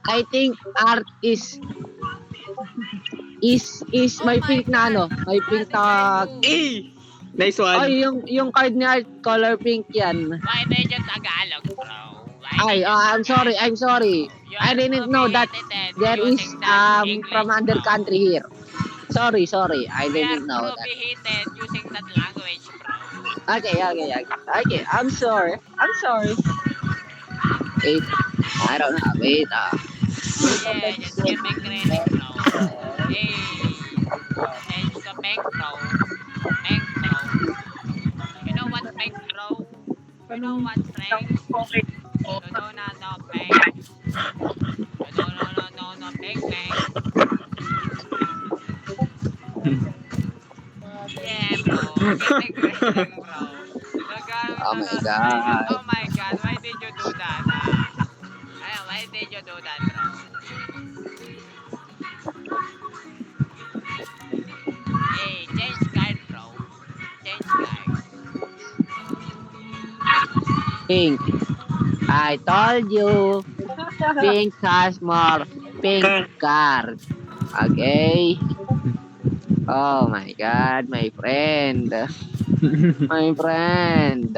I think art is may pink na ano, may pink na Nice one. ay yung card ni Art color pink yan. Why did you Tagalog, bro? I'm sorry. I didn't know that there is from other country here. Sorry. I didn't know that. Prohibited using that language, bro. Okay. I'm sorry. Wait. I don't know. Wait. Yeah, just get me credit, bro. Hey, change to pink, bro. Pink, bro. You know what pink, bro? You know what pink? No, pink. No, pink. Yeah, bro. Get me credit, bro. Oh my God. Oh my God, why did you do that? Why did you do that, bro? Hey, change card, bro. Change card. Pink. I told you. Pink has more pink cards. Okay. Oh my God, my friend. My friend.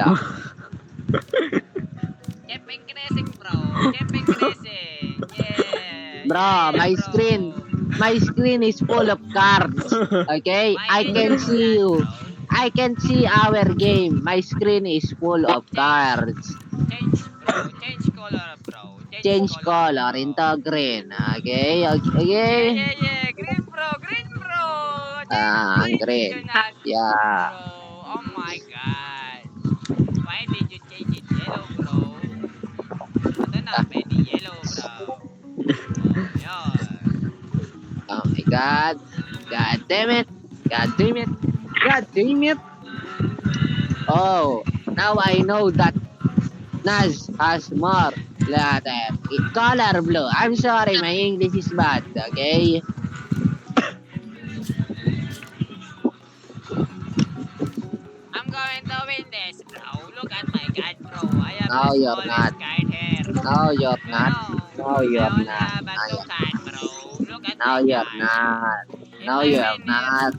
Keep increasing, bro. Keep increasing. Yeah. Bro, my screen is full of cards. Okay? I can see you. I can see our game. My screen is full of cards. Change, bro. Change color, bro. Change color into green. Okay? Okay? Yeah. Green, bro. Green. Yeah. Bro. Oh my God. Why did you change it yellow, bro? Ito na, pwede yellow, bro. Yun. Oh my God. God damn it. Oh, now I know that Naz has more letter. Color blue. I'm sorry, my English is bad. Okay? I'm going to win this, bro. Look at my card, bro. I have No, the you're smallest not. card here. No, you're not. No, you're I only not. have a two card, bro. Look at No, my you're card. not. If No, I you're win not.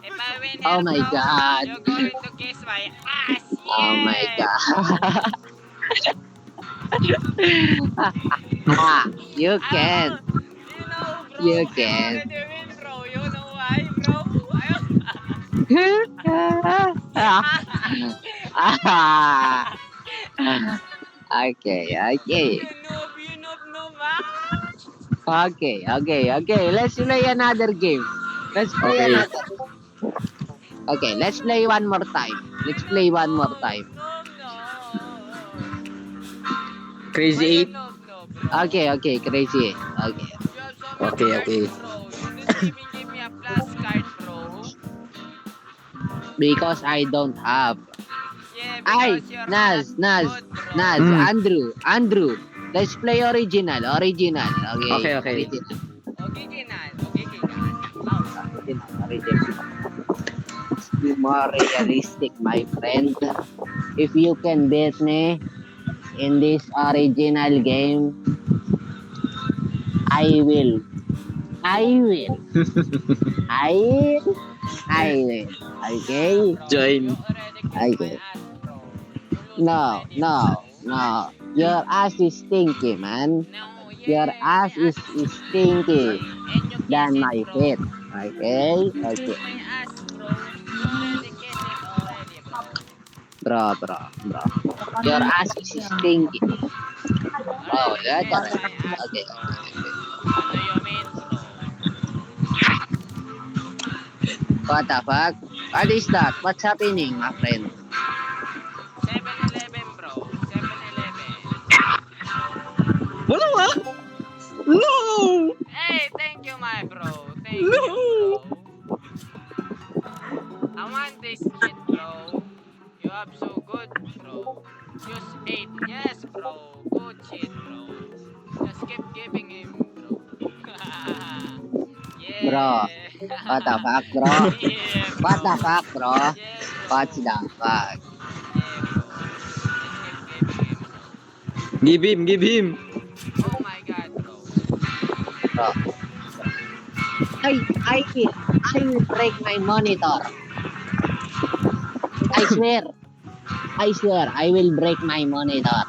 If I win Oh here, my bro, God. you're going to kiss my ass. Oh my Yeah. God. Ah, you can. You know, bro. You I can. already win, bro. You know why, bro? Okay. You noob, ah. Okay. Let's play another game. Okay. Okay, let's play one more time. No. Crazy 8. No, bro. Okay, crazy. Okay. You have so much Okay. cards, bro. You didn't even give me a plus card, bro. Because I don't have. Yeah, Ay, because you're Naz. not good, bro. Andrew. Let's play original. Okay. Okay. Original. Okay, Kinan. Be more realistic, my friend. If you can beat me in this original game, I will. Okay? Join. You already kissed Okay. my ass, bro. You lose No. already. Your ass is stinky, man. No, Your yeah, ass is stinky And you kiss than it, my bro. feet. Okay? You kiss my ass, bro. You already kissed it already, bro. Bro. Your ass is stinky. Oh, that's Kiss alright. my ass, Okay. bro. What do you mean, bro? What the fuck? What is that? What's happening, my friend? 7-Eleven, bro. 7-Eleven. Wala ba? No! Hey, thank you, my bro. Thank No! you, bro. I want this shit, bro. You have so good, bro. Just 8. Yes, bro. Good shit, bro. Just keep giving him, bro. Yeah. Bro, what the fuck, bro? Yeah, bro. What the fuck, bro? Yeah, bro. What's the fuck? Yeah, bro. Just keep giving him, bro. Give him. Oh my God, bro. bro. I will break my monitor. I swear, I will break my monitor.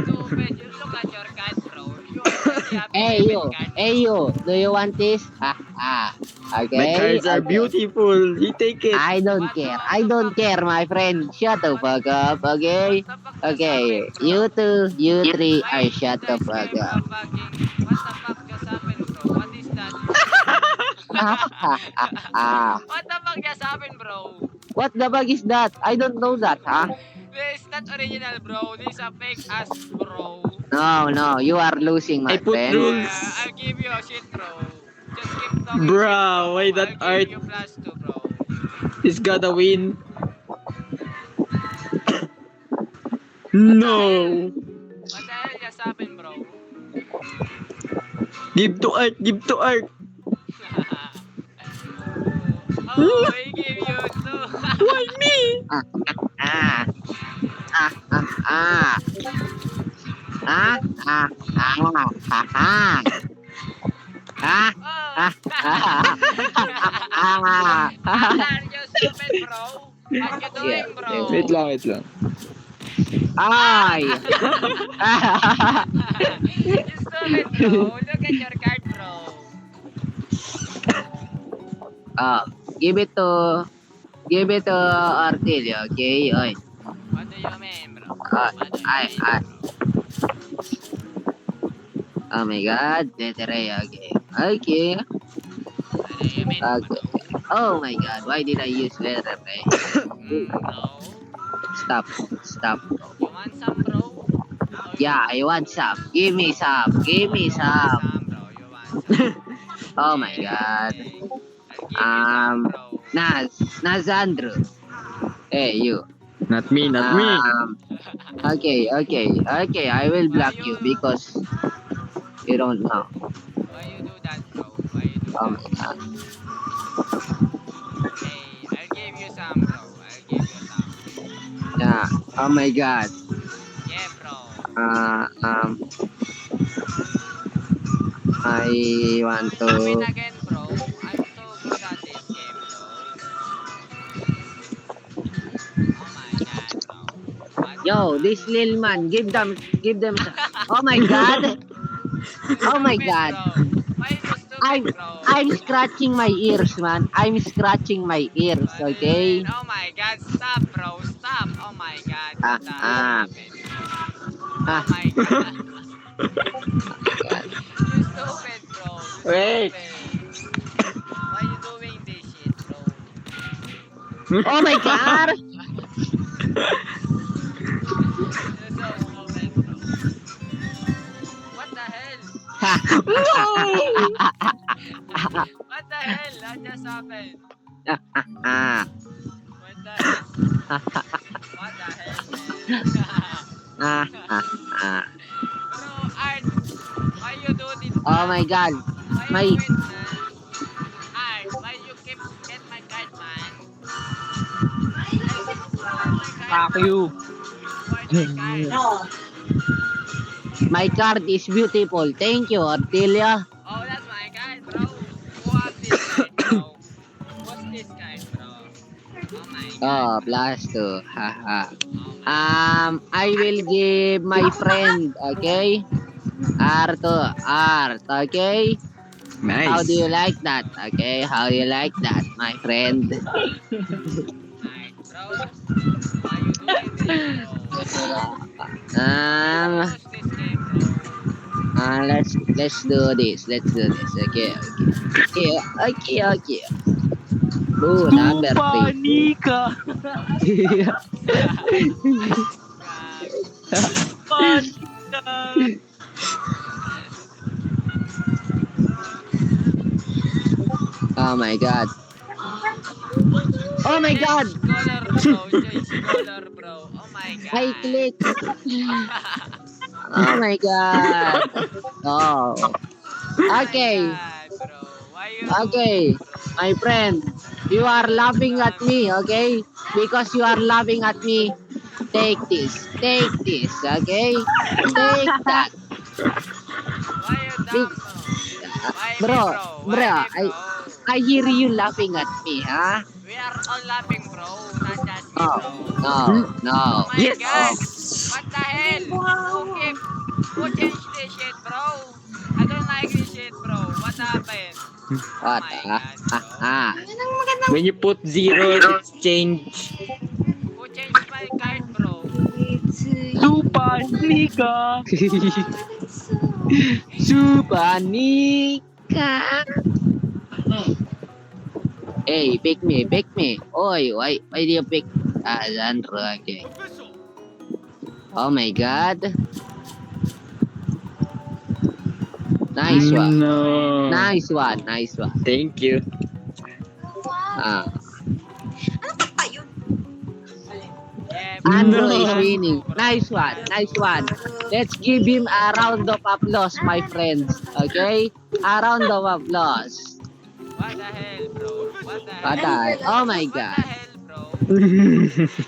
Stupid. You look at your card, bro. You already have Hey 11 you, cards. hey you, do you want this? Okay. My cards are okay. beautiful. You take it. I don't care. I don't care, my friend. Shut the fuck up, okay? What the fuck just Okay, happened, bro? you two, you three, Why I is shut the this fuck game up. bugging? What the fuck just happened, bro? What is that, bro? What the fuck just happened, bro? What the fuck is that? I don't know that, huh? This is not original, bro. This is a fake ass, bro. No, you are losing, my I put friend. rules. I'll give you a shit, bro. Just keep talking Bruh, shit, bro. why that I'll art? give you +2, bro. He's gotta win. What the No. hell? What the hell just happened, bro? Give to art. Give to art. Oh, he gave you 2. Why me? Ah, ah, ah, ah. Ah, ah, ah, ah, ah. Oh. Ah, Are you stupid, bro? What you doing, bro? Wait lang, wait lang. Ay. You stupid, bro. Look at your card, bro. Give it to Artilio, okay? Oy. What do you mean, bro? Ah, What do you ay, mean, ay. bro? Oh my god, Tetere, okay. Okay. What do you mean, bro? Okay. Oh my god, why did I use letter A? Bro. Stop. You want some, bro? Yeah, I want some. Give me some. You want some, bro. You want some. Oh my god. Okay. I'll give you some, bro. Nas Andrew. Hey, you. Not me, not me. Okay. I will block you because you don't know. Why you do that, bro? Why you do Oh that? my god. Hey, I'll give you some, bro. I'll give you some. Yeah. Oh my god. Yeah, bro. I want You win to. again, bro. I'm so good at this game, bro. Oh my god, bro. What Yo, this little man, give them. Oh my god. Oh my stupid, god. bro. Why you stupid, bro? I'm scratching my ears, man. I'm scratching my ears, What do you okay? mean? Oh my god, stop, bro. Stop. Oh my god. Ah, What the hell ah. happened? Ah. Oh my god. You stupid, bro. You Wait. stupid. Why you doing this shit, bro? Oh my god. You're so stupid, bro. What the hell? What the hell? What just happened? Ah. What the hell? What the hell, man? Bro, Art, why you do this? Oh my god. Why My you do it, man? Art, why you keep get my card, man? Fuck you. Why my card? my card is beautiful. Thank you, Artelia. Oh, that's my card, bro. Who have this card, bro? What's this card, bro? Oh my Oh, god. +2. Haha. Oh my I will give my friend, okay? Art, okay? Nice. How do you like that? Okay, how do you like that, my friend? god, bro. Why you doing this, bro? Um, What's this game, bro? let's do this. Okay. Ooh, number 3. Panika. Panika. Oh my god. Oh my god. Change color, bro. Oh my god. I click. Oh my god. Oh. Okay. Oh my god, bro. Why you Okay. doing, bro? My friend, you are laughing at me, okay? Because you are laughing at me. Take this, okay? Take that. Why you dumb, bro? Why me, Bro, Why bro, me, I hear you laughing at me, huh? We are all laughing, bro. Not just me, Oh, bro. no. Oh my Yes. god! What the hell? Who changed this shit, bro? I don't like this shit, bro. What happened? Oh What? my god, bro. When you put zero, it's change. Who changed my card, bro? Super Nika. Supanika. Hey, pick me. Oi, why do you pick Alejandro again? Oh my god. Nice one. No. Nice one. Thank you. Ah, Yeah, Andrew No. is winning. Bro. Nice one. Let's give him a round of applause, my friends. Okay? A round of applause. What the hell, bro? What the What hell? the- Oh my What the god. hell, bro?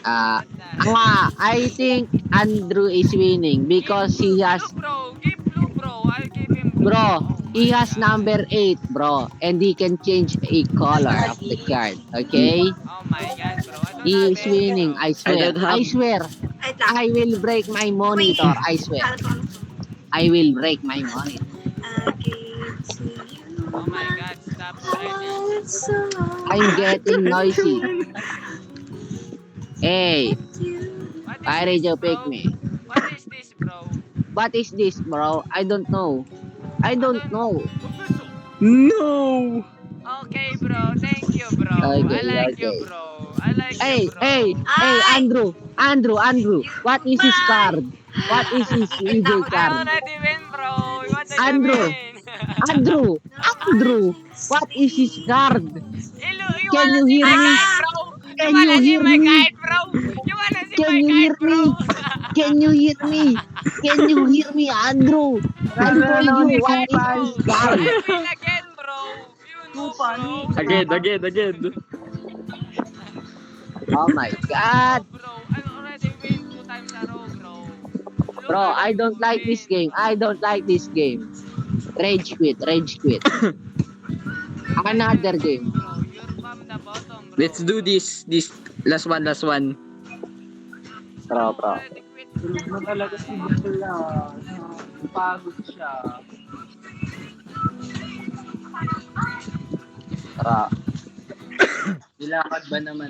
Ah, What the hell? I think Andrew is winning because he has, Blue, bro. Give blue, bro. I'll give him blue. bro, Oh he my has God. number 8, bro, and he can change a color of the card. Okay? Oh my god, bro. I don't He have is any, winning. bro. I swear. don't have- I swear. I will break my monitor. I swear. I will break my monitor. Oh my god, stop already. I'm getting noisy. Hey, What why is did this, you bro? pick me? What is this, bro? What is this, bro? I don't know. I don't know. No. Okay, bro. Thank you, bro. Okay, I like you, okay. bro. I like Hey, you, bro. hey, Andrew. What is his card? What is his EJ I card? already win, bro. What do you Andrew. mean? Andrew, what is his card? You Can wanna you see hear my me? card, bro? You Can you wanna see hear my me? card, bro? You wanna see Can my you card, hear bro? me? Can you hear me? Can you hear me, Andrew? I told you what is his card. I win again, bro. You know, bro. Again. Oh my god. Bro. I already win 2 times a row, bro. Look Bro, at I you don't like this win. game. I don't like this game. Rage quit. Look at Another you, game. bro. You're from the bottom, bro. Let's do this. Last one. Bro. Already quit. Tulog na talaga si Bakla. Pagod siya. Bro. Nilakad ba naman